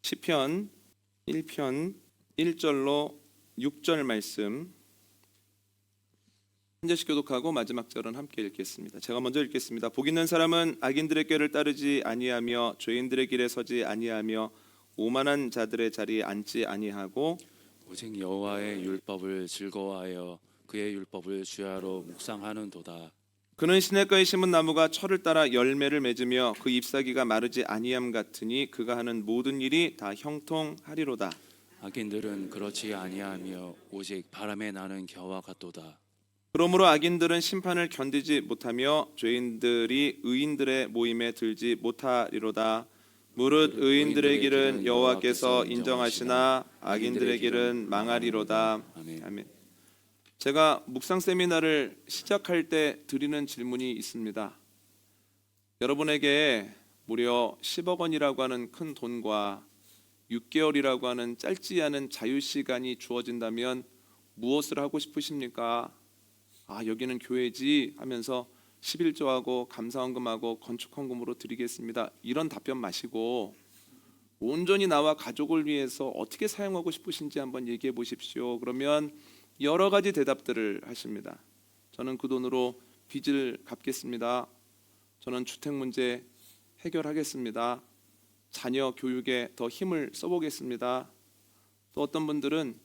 시편 1편 1절로 6절 말씀 한 절씩 교독하고 마지막 절은 함께 읽겠습니다. 제가 먼저 읽겠습니다. 복 있는 사람은 악인들의 꾀를 따르지 아니하며 죄인들의 길에 서지 아니하며 오만한 자들의 자리에 앉지 아니하고 오직 여호와의 율법을 즐거워하여 그의 율법을 주야로 묵상하는도다. 그는 시냇가에 심은 나무가 철을 따라 열매를 맺으며 그 잎사귀가 마르지 아니함 같으니 그가 하는 모든 일이 다 형통하리로다. 악인들은 그렇지 아니하며 오직 바람에 나는 겨와 같도다. 그러므로 악인들은 심판을 견디지 못하며 죄인들이 의인들의 모임에 들지 못하리로다. 무릇 의인들의 길은 여호와께서 인정하시나 악인들의 길은 망하리로다. 아멘. 제가 묵상 세미나를 시작할 때 드리는 질문이 있습니다. 여러분에게 무려 10억 원이라고 하는 큰 돈과 6개월이라고 하는 짧지 않은 자유 시간이 주어진다면 무엇을 하고 싶으십니까? 여기는 교회지 하면서 11조하고 감사헌금하고 건축헌금으로 드리겠습니다. 이런 답변 마시고 온전히 나와 가족을 위해서 어떻게 사용하고 싶으신지 한번 얘기해 보십시오. 그러면 여러 가지 대답들을 하십니다. 저는 그 돈으로 빚을 갚겠습니다. 저는 주택 문제 해결하겠습니다. 자녀 교육에 더 힘을 써보겠습니다. 또 어떤 분들은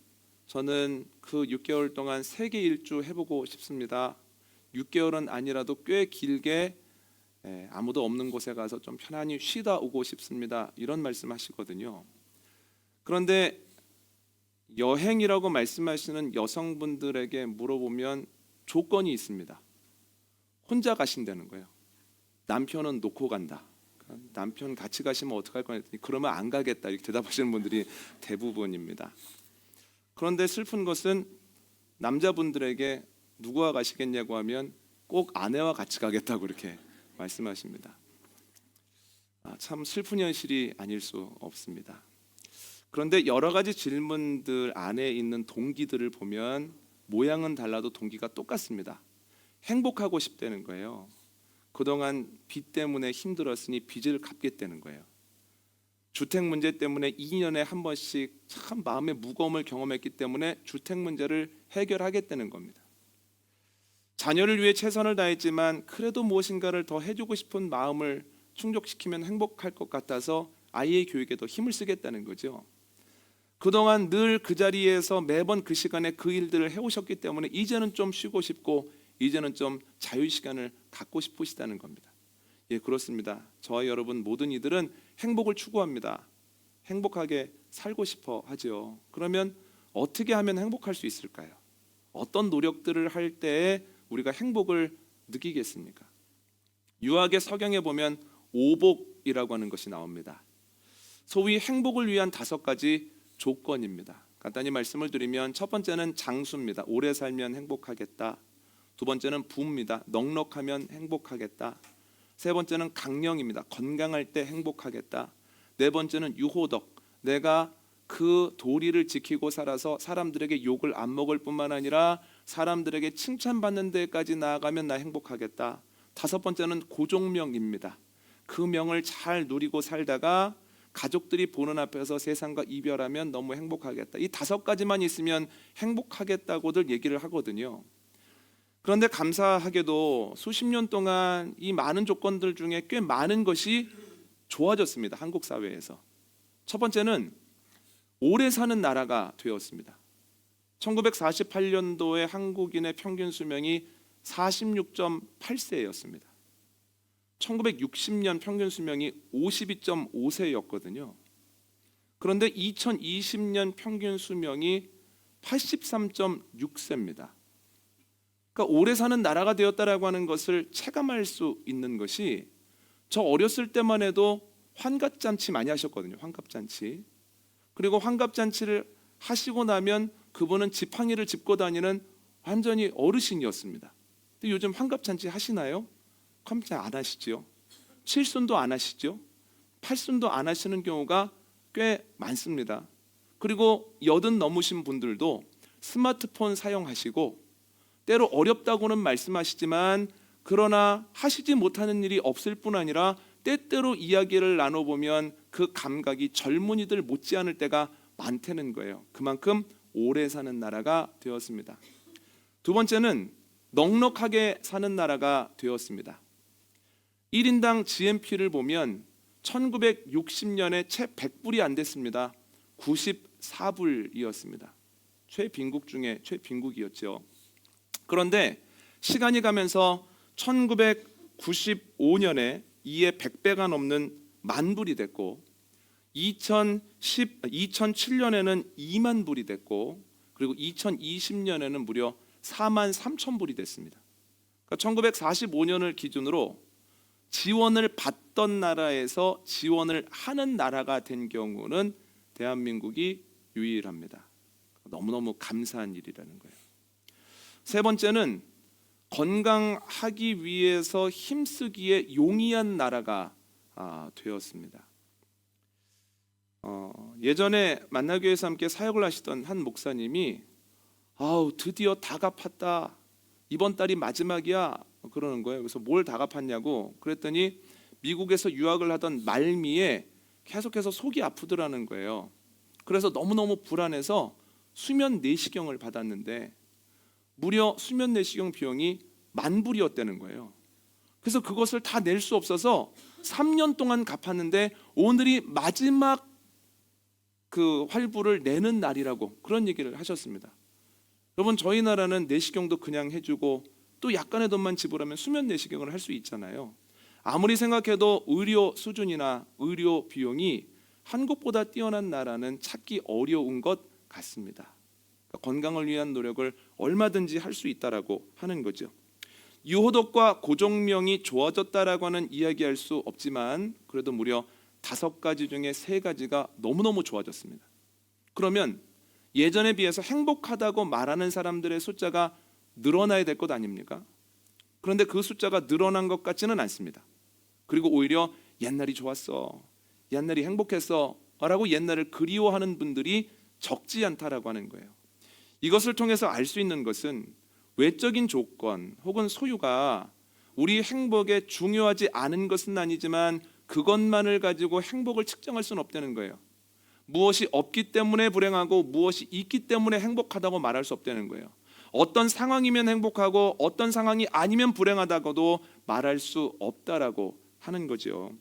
저는 그 6개월 동안 세계 일주 해보고 싶습니다. 6개월은 아니라도 꽤 길게 아무도 없는 곳에 가서 좀 편안히 쉬다 오고 싶습니다. 이런 말씀하시거든요. 그런데 여행이라고 말씀하시는 여성분들에게 물어보면 조건이 있습니다. 혼자 가신다는 거예요. 남편은 놓고 간다. 남편 같이 가시면 어떡할 거냐 했더니 그러면 안 가겠다 이렇게 대답하시는 분들이 대부분입니다. 그런데 슬픈 것은 남자분들에게 누구와 가시겠냐고 하면 꼭 아내와 같이 가겠다고 이렇게 말씀하십니다. 참 슬픈 현실이 아닐 수 없습니다. 그런데 여러 가지 질문들 안에 있는 동기들을 보면 모양은 달라도 동기가 똑같습니다. 행복하고 싶다는 거예요. 그동안 빚 때문에 힘들었으니 빚을 갚겠다는 거예요. 주택 문제 때문에 2년에 한 번씩 참 마음의 무거움을 경험했기 때문에 주택 문제를 해결하겠다는 겁니다. 자녀를 위해 최선을 다했지만 그래도 무엇인가를 더 해주고 싶은 마음을 충족시키면 행복할 것 같아서 아이의 교육에 더 힘을 쓰겠다는 거죠. 그동안 늘 그 자리에서 매번 그 시간에 그 일들을 해오셨기 때문에 이제는 좀 쉬고 싶고 이제는 좀 자유 시간을 갖고 싶으시다는 겁니다. 예, 그렇습니다. 저와 여러분 모든 이들은 행복을 추구합니다. 행복하게 살고 싶어 하죠. 그러면 어떻게 하면 행복할 수 있을까요? 어떤 노력들을 할 때에 우리가 행복을 느끼겠습니까? 유학의 서경에 보면 오복이라고 하는 것이 나옵니다. 소위 행복을 위한 5가지 조건입니다. 간단히 말씀을 드리면 첫 번째는 장수입니다. 오래 살면 행복하겠다. 두 번째는 부입니다. 넉넉하면 행복하겠다. 세 번째는 강령입니다. 건강할 때 행복하겠다. 네 번째는 유호덕. 내가 그 도리를 지키고 살아서 사람들에게 욕을 안 먹을 뿐만 아니라 사람들에게 칭찬받는 데까지 나아가면 나 행복하겠다. 다섯 번째는 고종명입니다. 그 명을 잘 누리고 살다가 가족들이 보는 앞에서 세상과 이별하면 너무 행복하겠다. 이 5가지만 있으면 행복하겠다고들 얘기를 하거든요. 그런데 감사하게도 수십 년 동안 이 많은 조건들 중에 꽤 많은 것이 좋아졌습니다. 한국 사회에서. 첫 번째는 오래 사는 나라가 되었습니다. 1948년도에 한국인의 평균 수명이 46.8세였습니다. 1960년 평균 수명이 52.5세였거든요. 그런데 2020년 평균 수명이 83.6세입니다. 그러니까 오래 사는 나라가 되었다라고 하는 것을 체감할 수 있는 것이 저 어렸을 때만 해도 환갑잔치 많이 하셨거든요. 환갑잔치. 그리고 환갑잔치를 하시고 나면 그분은 지팡이를 짚고 다니는 완전히 어르신이었습니다. 근데 요즘 환갑잔치 하시나요? 컴퓨터 안 하시죠. 칠순도 안 하시죠. 팔순도 안 하시는 경우가 꽤 많습니다. 그리고 80 넘으신 분들도 스마트폰 사용하시고 때로 어렵다고는 말씀하시지만 그러나 하시지 못하는 일이 없을 뿐 아니라 때때로 이야기를 나눠보면 그 감각이 젊은이들 못지않을 때가 많다는 거예요. 그만큼 오래 사는 나라가 되었습니다. 두 번째는 넉넉하게 사는 나라가 되었습니다. 1인당 GNP를 보면 1960년에 채 100불이 안 됐습니다. 94불이었습니다. 최빈국 중에 최빈국이었죠. 그런데 시간이 가면서 1995년에 이에 100배가 넘는 만불이 됐고 2007년에는 2만 불이 됐고 그리고 2020년에는 무려 4만 3천 불이 됐습니다. 그러니까 1945년을 기준으로 지원을 받던 나라에서 지원을 하는 나라가 된 경우는 대한민국이 유일합니다. 너무너무 감사한 일이라는 거예요. 세 번째는 건강하기 위해서 힘쓰기에 용이한 나라가 되었습니다. 예전에 만나교회에서 함께 사역을 하시던 한 목사님이 드디어 다 갚았다. 이번 달이 마지막이야. 그러는 거예요. 그래서 뭘 다 갚았냐고 그랬더니 미국에서 유학을 하던 말미에 계속해서 속이 아프더라는 거예요. 그래서 너무너무 불안해서 수면 내시경을 받았는데 무려 수면 내시경 비용이 10,000불이었다는 거예요. 그래서 그것을 다 낼 수 없어서 3년 동안 갚았는데 오늘이 마지막 그 활부를 내는 날이라고 그런 얘기를 하셨습니다. 여러분 저희 나라는 내시경도 그냥 해주고 또 약간의 돈만 지불하면 수면 내시경을 할 수 있잖아요. 아무리 생각해도 의료 수준이나 의료 비용이 한국보다 뛰어난 나라는 찾기 어려운 것 같습니다. 그러니까 건강을 위한 노력을 얼마든지 할 수 있다라고 하는 거죠. 유호덕과 고종명이 좋아졌다라고 하는 이야기할 수 없지만 그래도 무려 5가지 중에 3가지가 너무너무 좋아졌습니다. 그러면 예전에 비해서 행복하다고 말하는 사람들의 숫자가 늘어나야 될 것 아닙니까? 그런데 그 숫자가 늘어난 것 같지는 않습니다. 그리고 오히려 옛날이 좋았어, 옛날이 행복했어 라고 옛날을 그리워하는 분들이 적지 않다라고 하는 거예요. 이것을 통해서 알 수 있는 것은 외적인 조건 혹은 소유가 우리 행복에 중요하지 않은 것은 아니지만 그것만을 가지고 행복을 측정할 수는 없다는 거예요. 무엇이 없기 때문에 불행하고 무엇이 있기 때문에 행복하다고 말할 수 없다는 거예요. 어떤 상황이면 행복하고 어떤 상황이 아니면 불행하다고도 말할 수 없다라고 하는 거죠.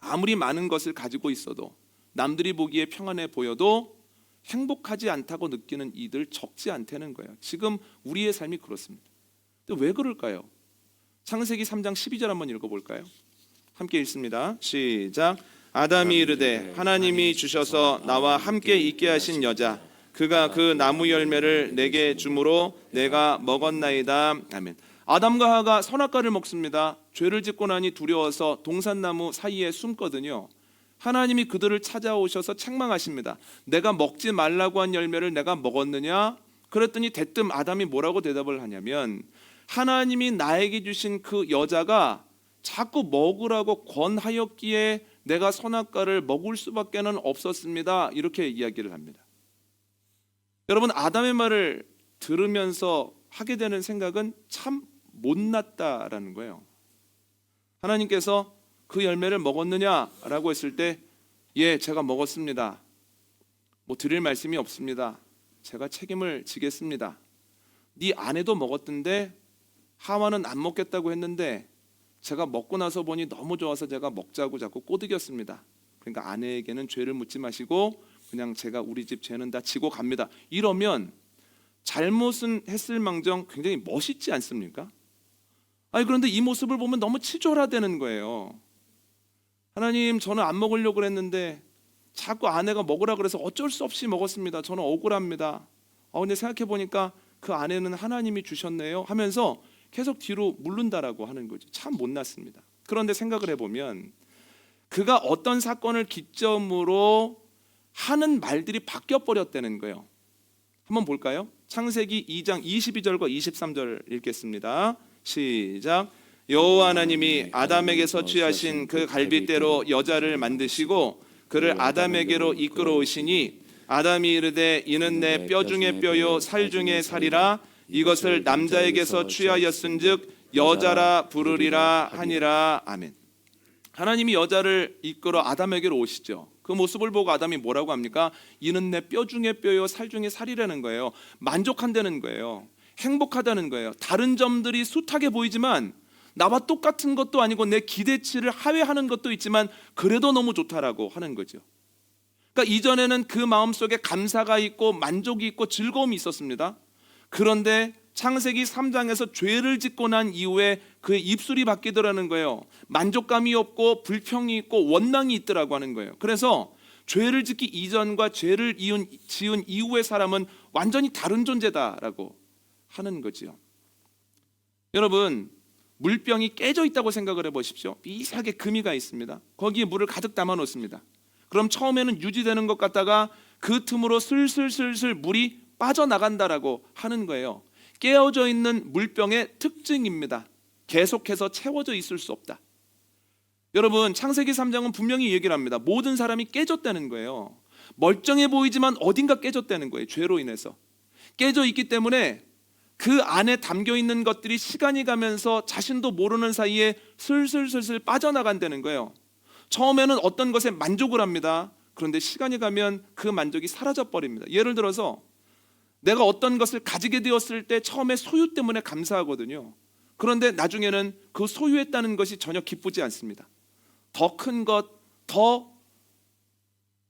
아무리 많은 것을 가지고 있어도 남들이 보기에 평안해 보여도 행복하지 않다고 느끼는 이들 적지 않다는 거예요. 지금 우리의 삶이 그렇습니다. 근데 왜 그럴까요? 창세기 3장 12절 한번 읽어볼까요? 함께 읽습니다. 시작. 아담이 이르되 하나님이 주셔서 나와 함께 있게 하신 여자 그가 그 나무 열매를 내게 주므로 내가 먹었나이다. 아멘. 아담과 하가 선악과를 먹습니다. 죄를 짓고 나니 두려워서 동산나무 사이에 숨거든요. 하나님이 그들을 찾아오셔서 책망하십니다. 내가 먹지 말라고 한 열매를 내가 먹었느냐? 그랬더니 대뜸 아담이 뭐라고 대답을 하냐면 하나님이 나에게 주신 그 여자가 자꾸 먹으라고 권하였기에 내가 선악과를 먹을 수밖에는 없었습니다. 이렇게 이야기를 합니다. 여러분 아담의 말을 들으면서 하게 되는 생각은 참 못났다라는 거예요. 하나님께서 그 열매를 먹었느냐라고 했을 때 예, 제가 먹었습니다. 뭐 드릴 말씀이 없습니다. 제가 책임을 지겠습니다. 네 아내도 먹었던데 하와는 안 먹겠다고 했는데 제가 먹고 나서 보니 너무 좋아서 제가 먹자고 자꾸 꼬드겼습니다. 그러니까 아내에게는 죄를 묻지 마시고 그냥 제가 우리 집 죄는 다 지고 갑니다. 이러면 잘못은 했을 망정 굉장히 멋있지 않습니까? 아니 그런데 이 모습을 보면 너무 치졸하다는 거예요. 하나님 저는 안 먹으려고 그랬는데 자꾸 아내가 먹으라 그래서 어쩔 수 없이 먹었습니다. 저는 억울합니다. 근데 생각해 보니까 그 아내는 하나님이 주셨네요 하면서 계속 뒤로 물른다라고 하는 거죠. 참 못났습니다. 그런데 생각을 해보면 그가 어떤 사건을 기점으로 하는 말들이 바뀌어버렸다는 거예요. 한번 볼까요? 창세기 2장 22절과 23절 읽겠습니다. 시작. 여호와 하나님이 아담에게서 취하신 그 갈빗대로 여자를 만드시고 그를 아담에게로 이끌어오시니 아담이 이르되 이는 내 뼈 중에 뼈요 살 중에 살이라 이것을 남자에게서 취하였은즉 여자라 부르리라 하니라. 아멘. 하나님이 여자를 이끌어 아담에게로 오시죠. 그 모습을 보고 아담이 뭐라고 합니까? 이는 내 뼈 중에 뼈요 살 중에 살이라는 거예요. 만족한다는 거예요. 행복하다는 거예요. 다른 점들이 숱하게 보이지만 나와 똑같은 것도 아니고 내 기대치를 하회하는 것도 있지만 그래도 너무 좋다라고 하는 거죠. 그러니까 이전에는 그 마음속에 감사가 있고 만족이 있고 즐거움이 있었습니다. 그런데 창세기 3장에서 죄를 짓고 난 이후에 그의 입술이 바뀌더라는 거예요. 만족감이 없고 불평이 있고 원망이 있더라고 하는 거예요. 그래서 죄를 짓기 이전과 죄를 지은 이후의 사람은 완전히 다른 존재다라고 하는 거지요. 여러분, 물병이 깨져 있다고 생각을 해보십시오. 미세하게 금이가 있습니다. 거기에 물을 가득 담아 놓습니다. 그럼 처음에는 유지되는 것 같다가 그 틈으로 슬슬슬슬 물이 빠져나간다라고 하는 거예요. 깨어져 있는 물병의 특징입니다. 계속해서 채워져 있을 수 없다. 여러분, 창세기 3장은 분명히 얘기를 합니다. 모든 사람이 깨졌다는 거예요. 멀쩡해 보이지만 어딘가 깨졌다는 거예요. 죄로 인해서 깨져 있기 때문에 그 안에 담겨 있는 것들이 시간이 가면서 자신도 모르는 사이에 슬슬슬슬 빠져나간다는 거예요. 처음에는 어떤 것에 만족을 합니다. 그런데 시간이 가면 그 만족이 사라져 버립니다. 예를 들어서 내가 어떤 것을 가지게 되었을 때 처음에 소유 때문에 감사하거든요. 그런데 나중에는 그 소유했다는 것이 전혀 기쁘지 않습니다. 더 큰 것, 더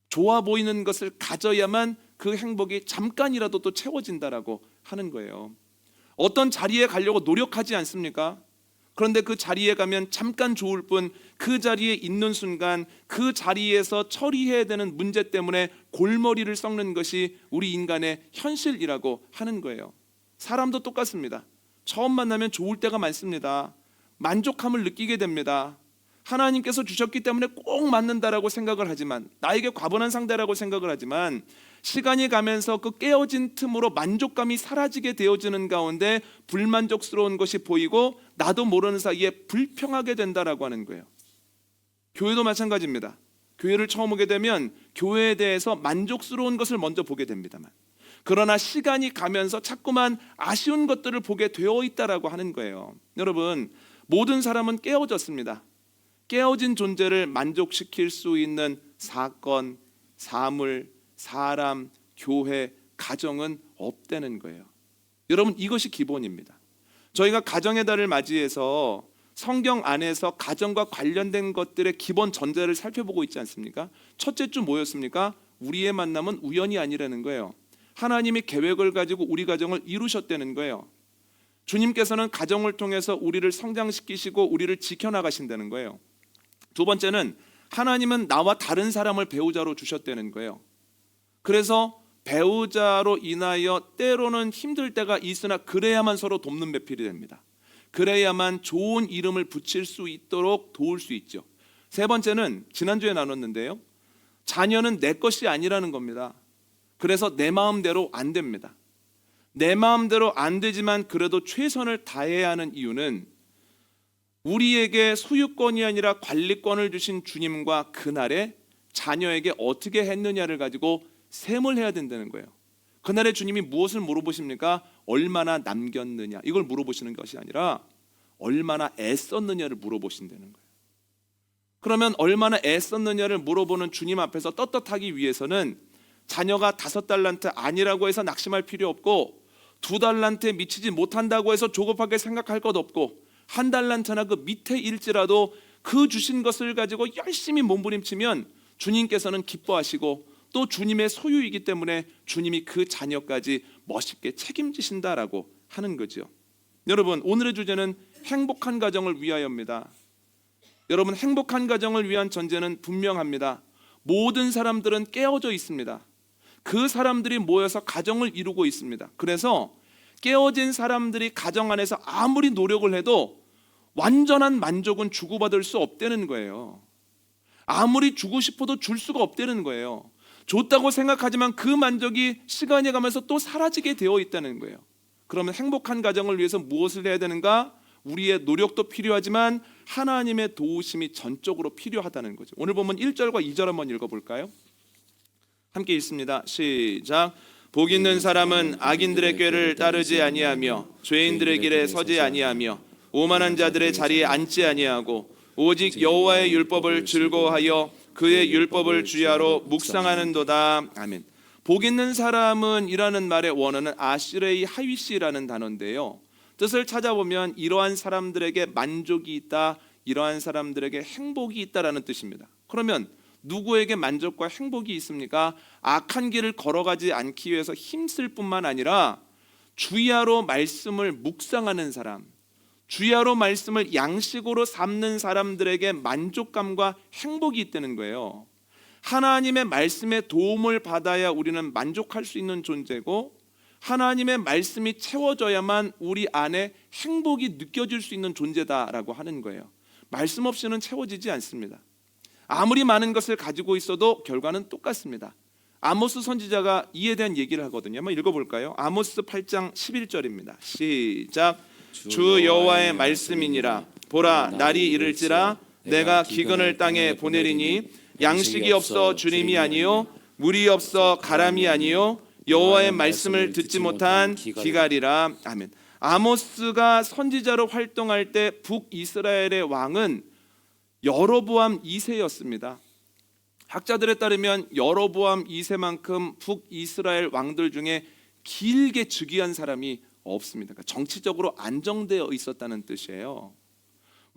좋아 보이는 것을 가져야만 그 행복이 잠깐이라도 또 채워진다라고 하는 거예요. 어떤 자리에 가려고 노력하지 않습니까? 그런데 그 자리에 가면 잠깐 좋을 뿐 그 자리에 있는 순간 그 자리에서 처리해야 되는 문제 때문에 골머리를 썩는 것이 우리 인간의 현실이라고 하는 거예요. 사람도 똑같습니다. 처음 만나면 좋을 때가 많습니다. 만족함을 느끼게 됩니다. 하나님께서 주셨기 때문에 꼭 맞는다라고 생각을 하지만, 나에게 과분한 상대라고 생각을 하지만 시간이 가면서 그 깨어진 틈으로 만족감이 사라지게 되어지는 가운데 불만족스러운 것이 보이고 나도 모르는 사이에 불평하게 된다라고 하는 거예요. 교회도 마찬가지입니다. 교회를 처음 오게 되면 교회에 대해서 만족스러운 것을 먼저 보게 됩니다만, 그러나 시간이 가면서 자꾸만 아쉬운 것들을 보게 되어 있다라고 하는 거예요. 여러분, 모든 사람은 깨어졌습니다. 깨어진 존재를 만족시킬 수 있는 사건, 사물, 사람, 교회, 가정은 없다는 거예요. 여러분, 이것이 기본입니다. 저희가 가정의 달을 맞이해서 성경 안에서 가정과 관련된 것들의 기본 전제를 살펴보고 있지 않습니까? 첫째 주 뭐였습니까? 우리의 만남은 우연이 아니라는 거예요. 하나님이 계획을 가지고 우리 가정을 이루셨다는 거예요. 주님께서는 가정을 통해서 우리를 성장시키시고 우리를 지켜나가신다는 거예요. 두 번째는 하나님은 나와 다른 사람을 배우자로 주셨다는 거예요. 그래서 배우자로 인하여 때로는 힘들 때가 있으나 그래야만 서로 돕는 배필이 됩니다. 그래야만 좋은 이름을 붙일 수 있도록 도울 수 있죠. 세 번째는 지난주에 나눴는데요, 자녀는 내 것이 아니라는 겁니다. 그래서 내 마음대로 안 됩니다. 내 마음대로 안 되지만 그래도 최선을 다해야 하는 이유는 우리에게 소유권이 아니라 관리권을 주신 주님과 그날에 자녀에게 어떻게 했느냐를 가지고 셈을 해야 된다는 거예요. 그날에 주님이 무엇을 물어보십니까? 얼마나 남겼느냐, 이걸 물어보시는 것이 아니라 얼마나 애썼느냐를 물어보신다는 거예요. 그러면 얼마나 애썼느냐를 물어보는 주님 앞에서 떳떳하기 위해서는 자녀가 5달란트 아니라고 해서 낙심할 필요 없고, 2달란트에 미치지 못한다고 해서 조급하게 생각할 것 없고, 1달란트나 그 밑에 일지라도 그 주신 것을 가지고 열심히 몸부림치면 주님께서는 기뻐하시고 또 주님의 소유이기 때문에 주님이 그 자녀까지 멋있게 책임지신다라고 하는 거죠. 여러분, 오늘의 주제는 행복한 가정을 위하여입니다. 여러분, 행복한 가정을 위한 전제는 분명합니다. 모든 사람들은 깨어져 있습니다. 그 사람들이 모여서 가정을 이루고 있습니다. 그래서 깨어진 사람들이 가정 안에서 아무리 노력을 해도 완전한 만족은 주고받을 수 없다는 거예요. 아무리 주고 싶어도 줄 수가 없다는 거예요. 줬다고 생각하지만 그 만족이 시간이 가면서 또 사라지게 되어 있다는 거예요. 그러면 행복한 가정을 위해서 무엇을 해야 되는가? 우리의 노력도 필요하지만 하나님의 도우심이 전적으로 필요하다는 거죠. 오늘 보면 1절과 2절 한번 읽어볼까요? 함께 읽습니다. 시작. 복 있는 사람은 악인들의 꾀를 따르지 아니하며 죄인들의 길에 서지 아니하며 오만한 자들의 자리에 앉지 아니하고 오직 여호와의 율법을 즐거워하여 그의 율법을 주야로 묵상하는도다. 아멘. 복 있는 사람은 이라는 말의 원어는 아시레이 하위시라는 단어인데요, 뜻을 찾아보면 이러한 사람들에게 만족이 있다, 이러한 사람들에게 행복이 있다라는 뜻입니다. 그러면 누구에게 만족과 행복이 있습니까? 악한 길을 걸어가지 않기 위해서 힘쓸 뿐만 아니라 주야로 말씀을 묵상하는 사람, 주야로 말씀을 양식으로 삼는 사람들에게 만족감과 행복이 있다는 거예요. 하나님의 말씀의 도움을 받아야 우리는 만족할 수 있는 존재고, 하나님의 말씀이 채워져야만 우리 안에 행복이 느껴질 수 있는 존재다라고 하는 거예요. 말씀 없이는 채워지지 않습니다. 아무리 많은 것을 가지고 있어도 결과는 똑같습니다. 아모스 선지자가 이에 대한 얘기를 하거든요. 한번 읽어볼까요? 아모스 8장 11절입니다. 시작. 주 여호와의 말씀이니라. 보라, 날이 이를지라 내가 기근을 땅에 보내리니 양식이 없어 주림이 아니요 물이 없어 가람이 아니요 여호와의 말씀을 듣지 못한 기갈이라. 아멘. 아모스가 선지자로 활동할 때 북이스라엘의 왕은 여로보암 2세였습니다. 학자들에 따르면 여로보암 2세만큼 북이스라엘 왕들 중에 길게 즉위한 사람이 없습니다. 그러니까 정치적으로 안정되어 있었다는 뜻이에요.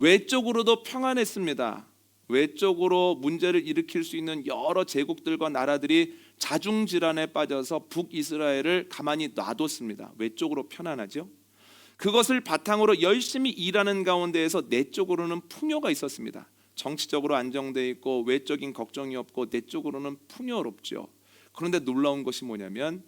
외적으로도 평안했습니다. 외적으로 문제를 일으킬 수 있는 여러 제국들과 나라들이 자중질환에 빠져서 북이스라엘을 가만히 놔뒀습니다. 외적으로 편안하죠. 그것을 바탕으로 열심히 일하는 가운데에서 내적으로는 풍요가 있었습니다. 정치적으로 안정되어 있고 외적인 걱정이 없고 내적으로는 풍요롭죠. 그런데 놀라운 것이 뭐냐면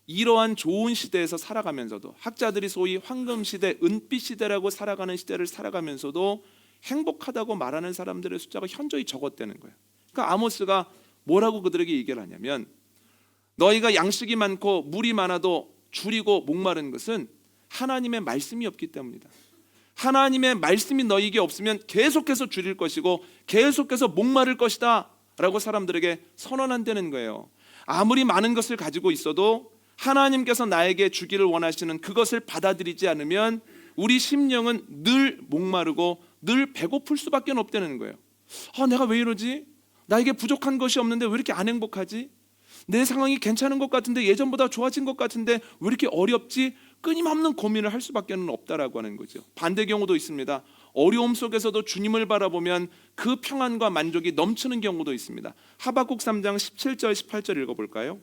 이러한 좋은 시대에서 살아가면서도, 학자들이 소위 황금시대, 은빛시대라고 살아가는 시대를 살아가면서도 행복하다고 말하는 사람들의 숫자가 현저히 적었다는 거예요. 그러니까 아모스가 뭐라고 그들에게 얘기를 하냐면, 너희가 양식이 많고 물이 많아도 줄이고 목마른 것은 하나님의 말씀이 없기 때문이다. 하나님의 말씀이 너희에게 없으면 계속해서 줄일 것이고 계속해서 목마를 것이다 라고 사람들에게 선언한다는 거예요. 아무리 많은 것을 가지고 있어도 하나님께서 나에게 주기를 원하시는 그것을 받아들이지 않으면 우리 심령은 늘 목마르고 늘 배고플 수밖에 없다는 거예요. 내가 왜 이러지? 나에게 부족한 것이 없는데 왜 이렇게 안 행복하지? 내 상황이 괜찮은 것 같은데, 예전보다 좋아진 것 같은데 왜 이렇게 어렵지? 끊임없는 고민을 할 수밖에 없다라고 하는 거죠. 반대 경우도 있습니다. 어려움 속에서도 주님을 바라보면 그 평안과 만족이 넘치는 경우도 있습니다. 하박국 3장 17절 18절 읽어볼까요?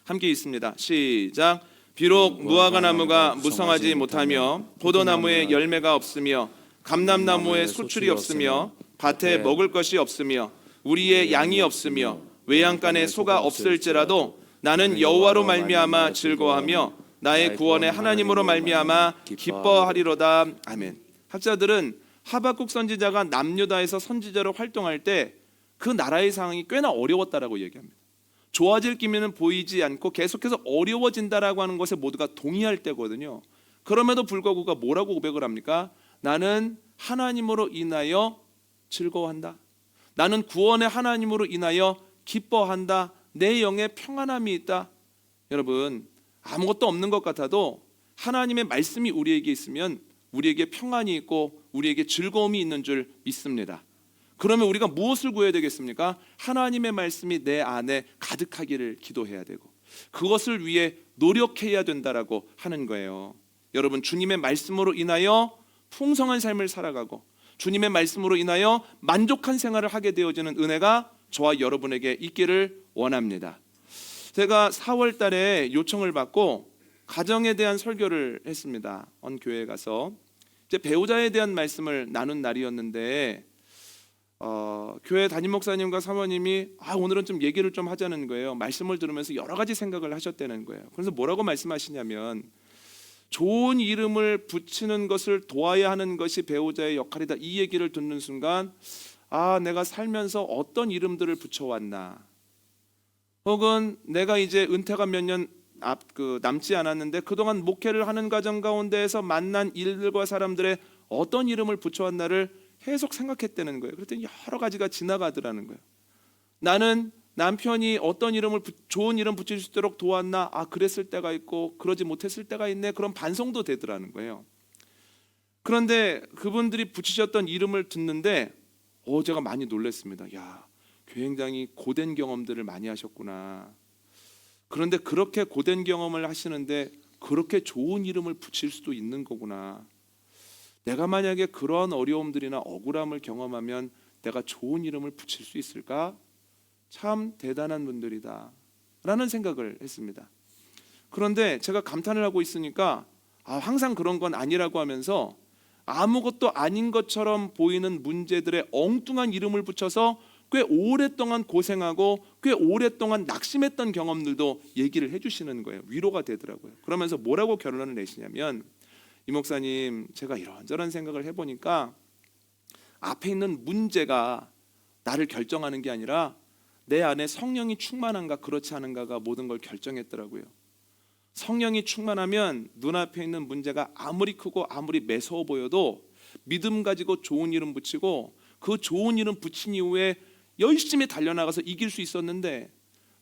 함께 있습니다. 시작. 비록 무화과 나무가 무성하지 못하며 포도나무에 열매가 없으며 감람나무에 수출이 없으며 밭에 먹을 것이 없으며 우리의 양이 없으며 외양간에 소가 없을지라도 나는 여호와로 말미암아 즐거워하며 나의 구원의 하나님으로 말미암아 기뻐하리로다. 아멘. 학자들은 하박국 선지자가 남유다에서 선지자로 활동할 때 그 나라의 상황이 꽤나 어려웠다라고 얘기합니다. 좋아질 기미는 보이지 않고 계속해서 어려워진다라고 하는 것에 모두가 동의할 때거든요. 그럼에도 불구하고 그가 뭐라고 고백을 합니까? 나는 하나님으로 인하여 즐거워한다. 나는 구원의 하나님으로 인하여 기뻐한다. 내 영에 평안함이 있다. 여러분, 아무것도 없는 것 같아도 하나님의 말씀이 우리에게 있으면 우리에게 평안이 있고 우리에게 즐거움이 있는 줄 믿습니다. 그러면 우리가 무엇을 구해야 되겠습니까? 하나님의 말씀이 내 안에 가득하기를 기도해야 되고 그것을 위해 노력해야 된다라고 하는 거예요. 여러분, 주님의 말씀으로 인하여 풍성한 삶을 살아가고 주님의 말씀으로 인하여 만족한 생활을 하게 되어지는 은혜가 저와 여러분에게 있기를 원합니다. 제가 4월 달에 요청을 받고 가정에 대한 설교를 했습니다. 언 교회에 가서 이제 배우자에 대한 말씀을 나눈 날이었는데 교회 담임 목사님과 사모님이 오늘은 좀 얘기를 좀 하자는 거예요. 말씀을 들으면서 여러 가지 생각을 하셨다는 거예요. 그래서 뭐라고 말씀하시냐면, 좋은 이름을 붙이는 것을 도와야 하는 것이 배우자의 역할이다. 이 얘기를 듣는 순간 내가 살면서 어떤 이름들을 붙여왔나, 혹은 내가 이제 은퇴가 몇 년 남지 않았는데 그동안 목회를 하는 과정 가운데에서 만난 일들과 사람들의 어떤 이름을 붙여왔나를 계속 생각했다는 거예요. 그랬더니 여러 가지가 지나가더라는 거예요. 나는 남편이 어떤 이름을 좋은 이름 붙일 수 있도록 도왔나? 그랬을 때가 있고 그러지 못했을 때가 있네. 그런 반성도 되더라는 거예요. 그런데 그분들이 붙이셨던 이름을 듣는데 제가 많이 놀랐습니다. 야, 굉장히 고된 경험들을 많이 하셨구나. 그런데 그렇게 고된 경험을 하시는데 그렇게 좋은 이름을 붙일 수도 있는 거구나. 내가 만약에 그러한 어려움들이나 억울함을 경험하면 내가 좋은 이름을 붙일 수 있을까? 참 대단한 분들이다 라는 생각을 했습니다. 그런데 제가 감탄을 하고 있으니까 항상 그런 건 아니라고 하면서 아무것도 아닌 것처럼 보이는 문제들의 엉뚱한 이름을 붙여서 꽤 오랫동안 고생하고 꽤 오랫동안 낙심했던 경험들도 얘기를 해주시는 거예요. 위로가 되더라고요. 그러면서 뭐라고 결론을 내시냐면, 이 목사님, 제가 이런저런 생각을 해보니까 앞에 있는 문제가 나를 결정하는 게 아니라 내 안에 성령이 충만한가 그렇지 않은가가 모든 걸 결정했더라고요. 성령이 충만하면 눈앞에 있는 문제가 아무리 크고 아무리 매서워 보여도 믿음 가지고 좋은 이름 붙이고 그 좋은 이름 붙인 이후에 열심히 달려나가서 이길 수 있었는데,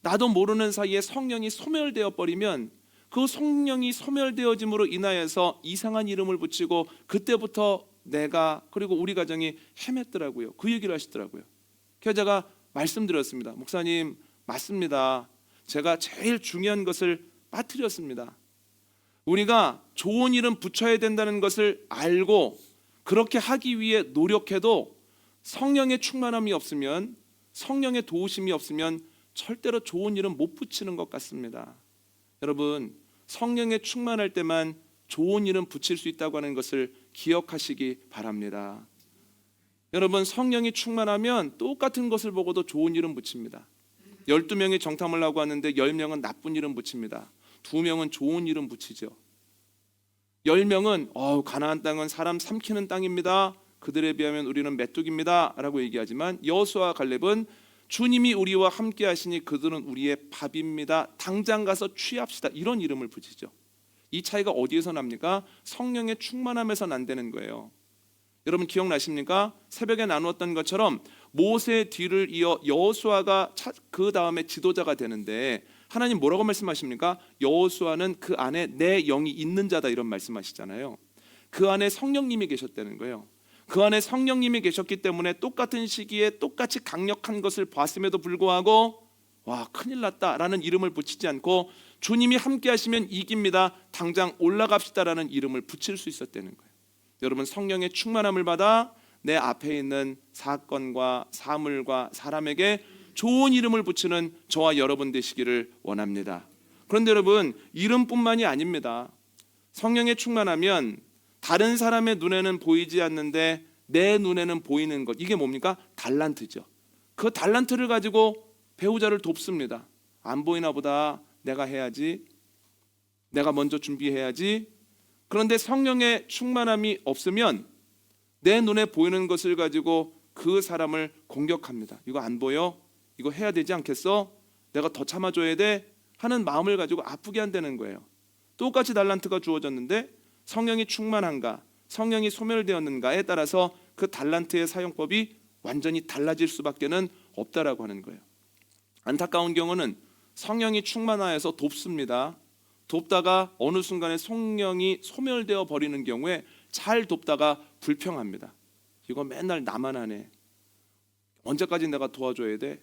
나도 모르는 사이에 성령이 소멸되어 버리면 그 성령이 소멸되어짐으로 인하여서 이상한 이름을 붙이고 그때부터 내가 그리고 우리 가정이 헤맸더라고요. 그 얘기를 하시더라고요. 그래서 제가 말씀드렸습니다. 목사님, 맞습니다. 제가 제일 중요한 것을 빠뜨렸습니다. 우리가 좋은 이름 붙여야 된다는 것을 알고 그렇게 하기 위해 노력해도 성령의 충만함이 없으면, 성령의 도우심이 없으면 절대로 좋은 이름 못 붙이는 것 같습니다. 여러분, 성령에 충만할 때만 좋은 이름 붙일 수 있다고 하는 것을 기억하시기 바랍니다. 여러분, 성령이 충만하면 똑같은 것을 보고도 좋은 이름 붙입니다. 12명이 정탐을 하고 왔는데 10명은 나쁜 이름 붙입니다. 2명은 좋은 이름 붙이죠. 10명은 가나안 땅은 사람 삼키는 땅입니다. 그들에 비하면 우리는 메뚜기입니다 라고 얘기하지만, 여호수아와 갈렙은 주님이 우리와 함께 하시니 그들은 우리의 밥입니다. 당장 가서 취합시다. 이런 이름을 붙이죠. 이 차이가 어디에서 납니까? 성령의 충만함에서 난다는 거예요. 여러분 기억나십니까? 새벽에 나누었던 것처럼 모세의 뒤를 이어 여호수아가 그 다음에 지도자가 되는데, 하나님 뭐라고 말씀하십니까? 여호수아는 그 안에 내 영이 있는 자다, 이런 말씀하시잖아요. 그 안에 성령님이 계셨다는 거예요. 그 안에 성령님이 계셨기 때문에 똑같은 시기에 똑같이 강력한 것을 봤음에도 불구하고 큰일 났다라는 이름을 붙이지 않고 주님이 함께 하시면 이깁니다, 당장 올라갑시다라는 이름을 붙일 수 있었다는 거예요. 여러분, 성령의 충만함을 받아 내 앞에 있는 사건과 사물과 사람에게 좋은 이름을 붙이는 저와 여러분 되시기를 원합니다. 그런데 여러분, 이름뿐만이 아닙니다. 성령에 충만하면 다른 사람의 눈에는 보이지 않는데 내 눈에는 보이는 것, 이게 뭡니까? 달란트죠. 그 달란트를 가지고 배우자를 돕습니다. 안 보이나 보다, 내가 해야지, 내가 먼저 준비해야지. 그런데 성령의 충만함이 없으면 내 눈에 보이는 것을 가지고 그 사람을 공격합니다. 이거 안 보여? 이거 해야 되지 않겠어? 내가 더 참아줘야 돼? 하는 마음을 가지고 아프게 한다는 거예요. 똑같이 달란트가 주어졌는데 성령이 충만한가, 성령이 소멸되었는가에 따라서 그 달란트의 사용법이 완전히 달라질 수밖에는 없다라고 하는 거예요. 안타까운 경우는 성령이 충만하여서 돕습니다. 돕다가 어느 순간에 성령이 소멸되어 버리는 경우에 잘 돕다가 불평합니다. 이거 맨날 나만 하네. 언제까지 내가 도와줘야 돼?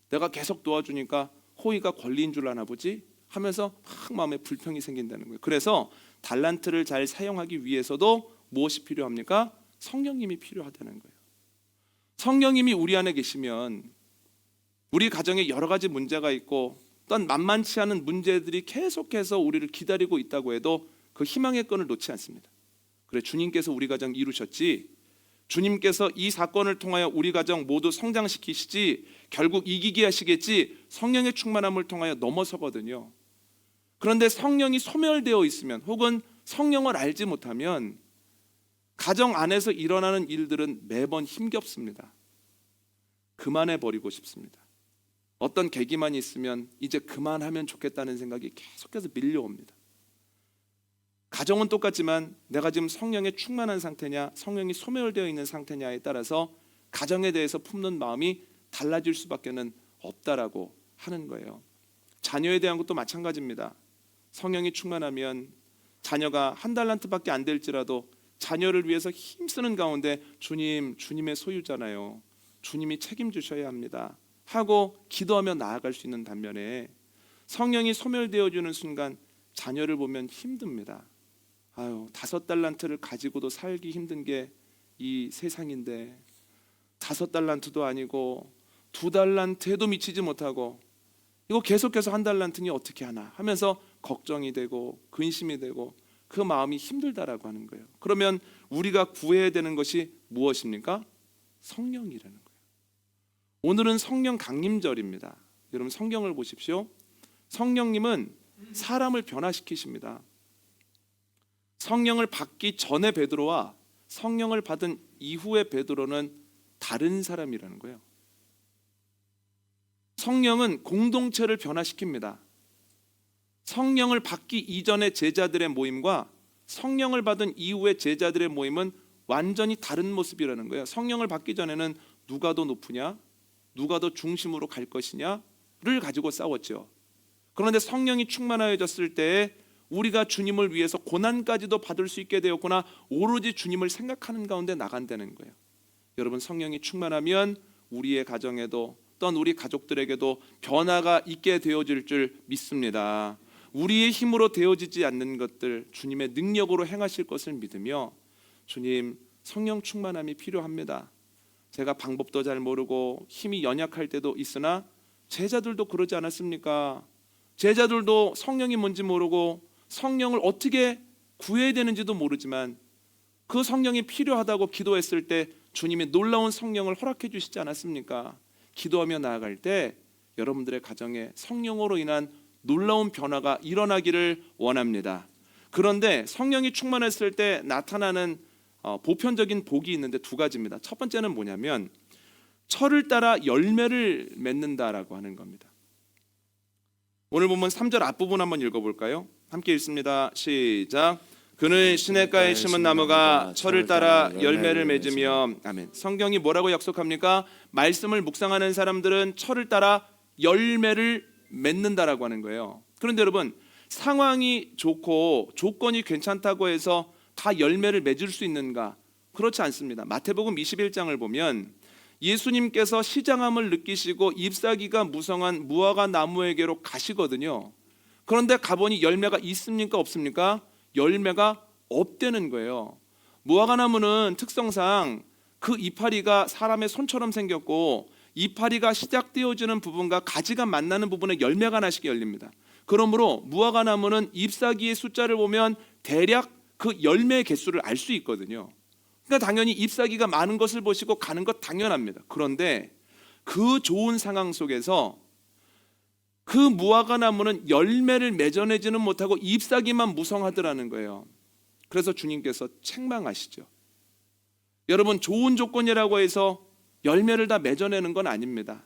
내가 계속 도와주니까 호의가 권리인 줄 아나 보지? 하면서 막 마음에 불평이 생긴다는 거예요. 그래서 달란트를 잘 사용하기 위해서도 무엇이 필요합니까? 성령님이 필요하다는 거예요. 성령님이 우리 안에 계시면 우리 가정에 여러 가지 문제가 있고 또한 만만치 않은 문제들이 계속해서 우리를 기다리고 있다고 해도 그 희망의 끈을 놓지 않습니다. 그래, 주님께서 우리 가정 이루셨지, 주님께서 이 사건을 통하여 우리 가정 모두 성장시키시지, 결국 이기게 하시겠지, 성령의 충만함을 통하여 넘어서거든요. 그런데 성령이 소멸되어 있으면, 혹은 성령을 알지 못하면 가정 안에서 일어나는 일들은 매번 힘겹습니다. 그만해버리고 싶습니다. 어떤 계기만 있으면 이제 그만하면 좋겠다는 생각이 계속해서 밀려옵니다. 가정은 똑같지만 내가 지금 성령에 충만한 상태냐, 성령이 소멸되어 있는 상태냐에 따라서 가정에 대해서 품는 마음이 달라질 수밖에는 없다라고 하는 거예요. 자녀에 대한 것도 마찬가지입니다. 성령이 충만하면 자녀가 한 달란트밖에 안 될지라도 자녀를 위해서 힘쓰는 가운데 주님의 소유잖아요. 주님이 책임지셔야 합니다 하고 기도하며 나아갈 수 있는 반면에 성령이 소멸되어지는 순간 자녀를 보면 힘듭니다. 5달란트를 가지고도 살기 힘든 게 이 세상인데 5달란트도 아니고 2달란트에도 미치지 못하고 이거 계속해서 1달란트니 어떻게 하나 하면서 걱정이 되고 근심이 되고 그 마음이 힘들다라고 하는 거예요. 그러면 우리가 구해야 되는 것이 무엇입니까? 성령이라는 거예요. 오늘은 성령 강림절입니다. 여러분 성경을 보십시오. 성령님은 사람을 변화시키십니다. 성령을 받기 전에 베드로와 성령을 받은 이후의 베드로는 다른 사람이라는 거예요. 성령은 공동체를 변화시킵니다. 성령을 받기 이전의 제자들의 모임과 성령을 받은 이후의 제자들의 모임은 완전히 다른 모습이라는 거예요. 성령을 받기 전에는 누가 더 높으냐, 누가 더 중심으로 갈 것이냐를 가지고 싸웠죠. 그런데 성령이 충만하여졌을 때 우리가 주님을 위해서 고난까지도 받을 수 있게 되었구나, 오로지 주님을 생각하는 가운데 나간다는 거예요. 여러분 성령이 충만하면 우리의 가정에도 또한 우리 가족들에게도 변화가 있게 되어질 줄 믿습니다. 우리의 힘으로 되어지지 않는 것들 주님의 능력으로 행하실 것을 믿으며 주님 성령 충만함이 필요합니다. 제가 방법도 잘 모르고 힘이 연약할 때도 있으나 제자들도 그러지 않았습니까? 제자들도 성령이 뭔지 모르고 성령을 어떻게 구해야 되는지도 모르지만 그 성령이 필요하다고 기도했을 때 주님이 놀라운 성령을 허락해 주시지 않았습니까? 기도하며 나아갈 때 여러분들의 가정에 성령으로 인한 놀라운 변화가 일어나기를 원합니다. 그런데 성령이 충만했을 때 나타나는 보편적인 복이 있는데 두 가지입니다. 첫 번째는 뭐냐면 철을 따라 열매를 맺는다라고 하는 겁니다. 오늘 본문 3절 앞부분 한번 읽어볼까요? 함께 읽습니다. 시작. 그는 시냇가에 심은 나무가 철을 따라 열매를 맺으며. 아멘. 성경이 뭐라고 약속합니까? 말씀을 묵상하는 사람들은 철을 따라 열매를 맺는다라고 하는 거예요. 그런데 여러분 상황이 좋고 조건이 괜찮다고 해서 다 열매를 맺을 수 있는가? 그렇지 않습니다. 마태복음 21장을 보면 예수님께서 시장함을 느끼시고 잎사귀가 무성한 무화과 나무에게로 가시거든요. 그런데 가보니 열매가 있습니까 없습니까? 열매가 없다는 거예요. 무화과 나무는 특성상 그 이파리가 사람의 손처럼 생겼고 이파리가 시작되어지는 부분과 가지가 만나는 부분에 열매가 하나씩 열립니다. 그러므로 무화과 나무는 잎사귀의 숫자를 보면 대략 그 열매의 개수를 알 수 있거든요. 그러니까 당연히 잎사귀가 많은 것을 보시고 가는 것 당연합니다. 그런데 그 좋은 상황 속에서 그 무화과 나무는 열매를 맺어내지는 못하고 잎사귀만 무성하더라는 거예요. 그래서 주님께서 책망하시죠. 여러분 좋은 조건이라고 해서 열매를 다 맺어내는 건 아닙니다.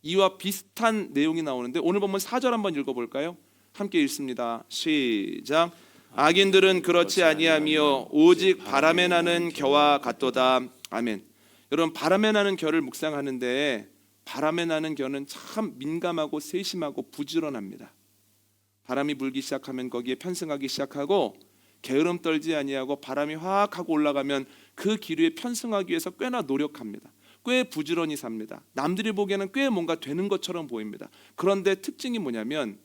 이와 비슷한 내용이 나오는데 오늘 보면 4절 한번 읽어볼까요? 함께 읽습니다. 시작. 악인들은 그렇지 아니하며 오직 바람에 나는 겨와 같도다. 아멘. 여러분 바람에 나는 겨를 묵상하는데 바람에 나는 겨는 참 민감하고 세심하고 부지런합니다. 바람이 불기 시작하면 거기에 편승하기 시작하고 게으름 떨지 아니하고 바람이 확 하고 올라가면 그 기류에 편승하기 위해서 꽤나 노력합니다. 꽤 부지런히 삽니다. 남들이 보기에는 꽤 뭔가 되는 것처럼 보입니다. 그런데 특징이 뭐냐면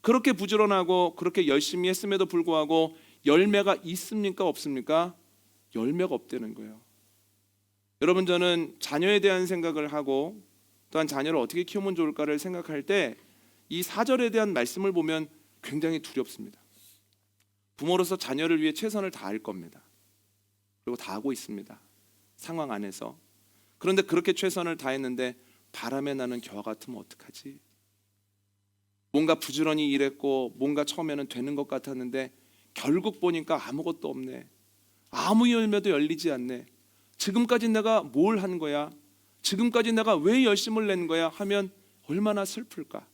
그렇게 부지런하고 그렇게 열심히 했음에도 불구하고 열매가 있습니까 없습니까? 열매가 없다는 거예요. 여러분 저는 자녀에 대한 생각을 하고 또한 자녀를 어떻게 키우면 좋을까를 생각할 때 이 4절에 대한 말씀을 보면 굉장히 두렵습니다. 부모로서 자녀를 위해 최선을 다할 겁니다. 그리고 다 하고 있습니다. 상황 안에서. 그런데 그렇게 최선을 다했는데 바람에 나는 겨와 같으면 어떡하지? 뭔가 부지런히 일했고 뭔가 처음에는 되는 것 같았는데 결국 보니까 아무것도 없네. 아무 열매도 열리지 않네. 지금까지 내가 뭘 한 거야? 지금까지 내가 왜 열심을 낸 거야? 하면 얼마나 슬플까?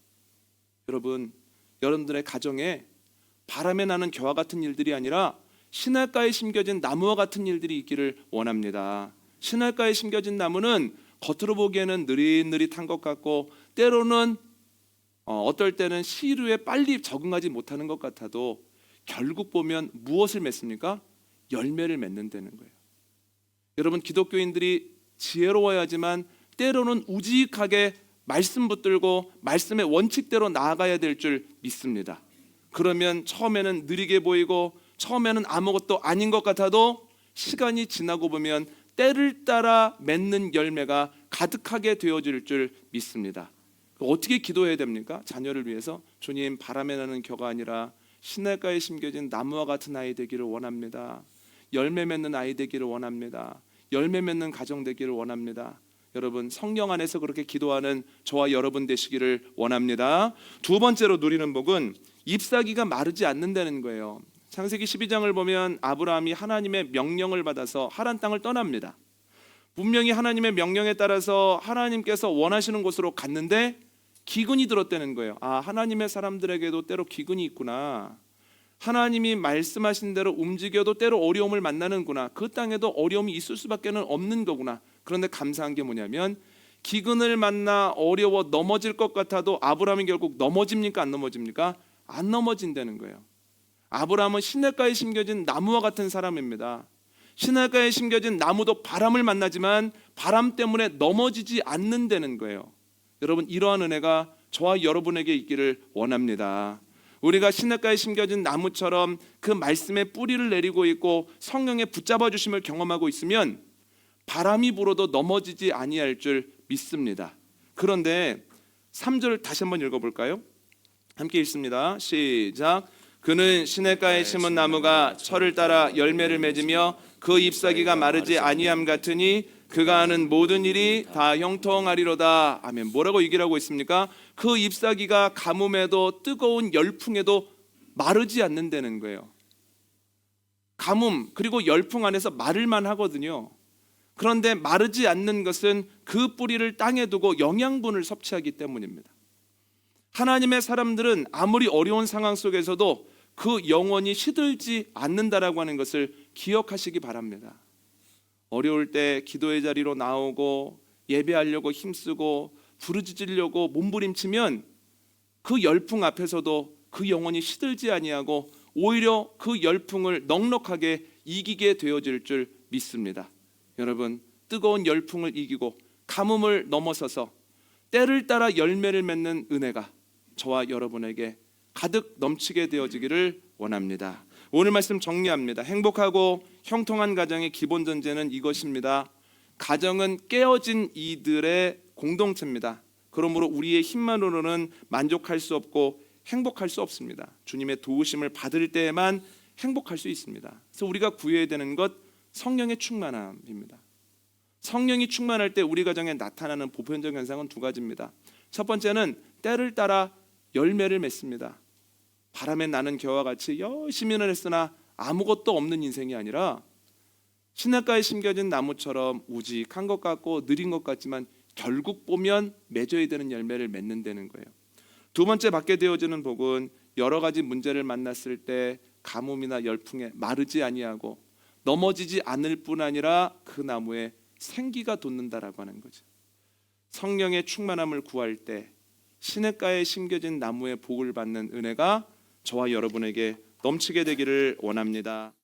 여러분, 여러분들의 가정에 바람에 나는 겨와 같은 일들이 아니라 시냇가에 심겨진 나무와 같은 일들이 있기를 원합니다. 시냇가에 심겨진 나무는 겉으로 보기에는 느릿느릿한 것 같고 때로는 어떨 때는 시류에 빨리 적응하지 못하는 것 같아도 결국 보면 무엇을 맺습니까? 열매를 맺는다는 거예요. 여러분, 기독교인들이 지혜로워야지만 때로는 우직하게 말씀 붙들고 말씀의 원칙대로 나아가야 될 줄 믿습니다. 그러면 처음에는 느리게 보이고 처음에는 아무것도 아닌 것 같아도 시간이 지나고 보면 때를 따라 맺는 열매가 가득하게 되어질 줄 믿습니다. 어떻게 기도해야 됩니까? 자녀를 위해서 주님, 바람에 나는 겨가 아니라 시냇가에 심겨진 나무와 같은 아이 되기를 원합니다. 열매 맺는 아이 되기를 원합니다. 열매 맺는 가정 되기를 원합니다. 여러분, 성령 안에서 그렇게 기도하는 저와 여러분 되시기를 원합니다. 두 번째로 누리는 복은 잎사귀가 마르지 않는다는 거예요. 창세기 12장을 보면 아브라함이 하나님의 명령을 받아서 하란 땅을 떠납니다. 분명히 하나님의 명령에 따라서 하나님께서 원하시는 곳으로 갔는데 기근이 들었다는 거예요. 아, 하나님의 사람들에게도 때로 기근이 있구나. 하나님이 말씀하신 대로 움직여도 때로 어려움을 만나는구나. 그 땅에도 어려움이 있을 수밖에 없는 거구나. 그런데 감사한 게 뭐냐면 기근을 만나 어려워 넘어질 것 같아도 아브라함이 결국 넘어집니까? 안 넘어집니까? 안 넘어진다는 거예요. 아브라함은 시냇가에 심겨진 나무와 같은 사람입니다. 시냇가에 심겨진 나무도 바람을 만나지만 바람 때문에 넘어지지 않는다는 거예요. 여러분, 이러한 은혜가 저와 여러분에게 있기를 원합니다. 우리가 시냇가에 심겨진 나무처럼 그 말씀의 뿌리를 내리고 있고 성령의 붙잡아 주심을 경험하고 있으면 바람이 불어도 넘어지지 아니할 줄 믿습니다. 그런데 3절 다시 한번 읽어볼까요? 함께 읽습니다. 시작. 그는 시냇가에 심은 나무가 철을 따라 열매를 맺으며 그 잎사귀가 마르지 아니함 같으니 그가 하는 모든 일이 다 형통하리로다. 아멘. 뭐라고 얘기를 하고 있습니까? 그 잎사귀가 가뭄에도 뜨거운 열풍에도 마르지 않는다는 거예요. 가뭄 그리고 열풍 안에서 마를만 하거든요. 그런데 마르지 않는 것은 그 뿌리를 땅에 두고 영양분을 섭취하기 때문입니다. 하나님의 사람들은 아무리 어려운 상황 속에서도 그 영혼이 시들지 않는다라고 하는 것을 기억하시기 바랍니다. 어려울 때 기도의 자리로 나오고 예배하려고 힘쓰고 부르짖으려고 몸부림치면 그 열풍 앞에서도 그 영혼이 시들지 아니하고 오히려 그 열풍을 넉넉하게 이기게 되어질 줄 믿습니다. 여러분, 뜨거운 열풍을 이기고 가뭄을 넘어서서 때를 따라 열매를 맺는 은혜가 저와 여러분에게 가득 넘치게 되어지기를 원합니다. 오늘 말씀 정리합니다. 행복하고 형통한 가정의 기본 전제는 이것입니다. 가정은 깨어진 이들의 공동체입니다. 그러므로 우리의 힘만으로는 만족할 수 없고 행복할 수 없습니다. 주님의 도우심을 받을 때에만 행복할 수 있습니다. 그래서 우리가 구해야 되는 것 성령의 충만함입니다. 성령이 충만할 때 우리 가정에 나타나는 보편적 현상은 두 가지입니다. 첫 번째는 때를 따라 열매를 맺습니다. 바람에 나는 겨와 같이 열심히는 했으나 아무것도 없는 인생이 아니라 시냇가에 심겨진 나무처럼 우직한 것 같고 느린 것 같지만 결국 보면 맺어야 되는 열매를 맺는다는 거예요. 두 번째 받게 되어지는 복은 여러 가지 문제를 만났을 때 가뭄이나 열풍에 마르지 아니하고 넘어지지 않을 뿐 아니라 그 나무에 생기가 돋는다라고 하는 거죠. 성령의 충만함을 구할 때 시냇가에 심겨진 나무의 복을 받는 은혜가 저와 여러분에게 넘치게 되기를 원합니다.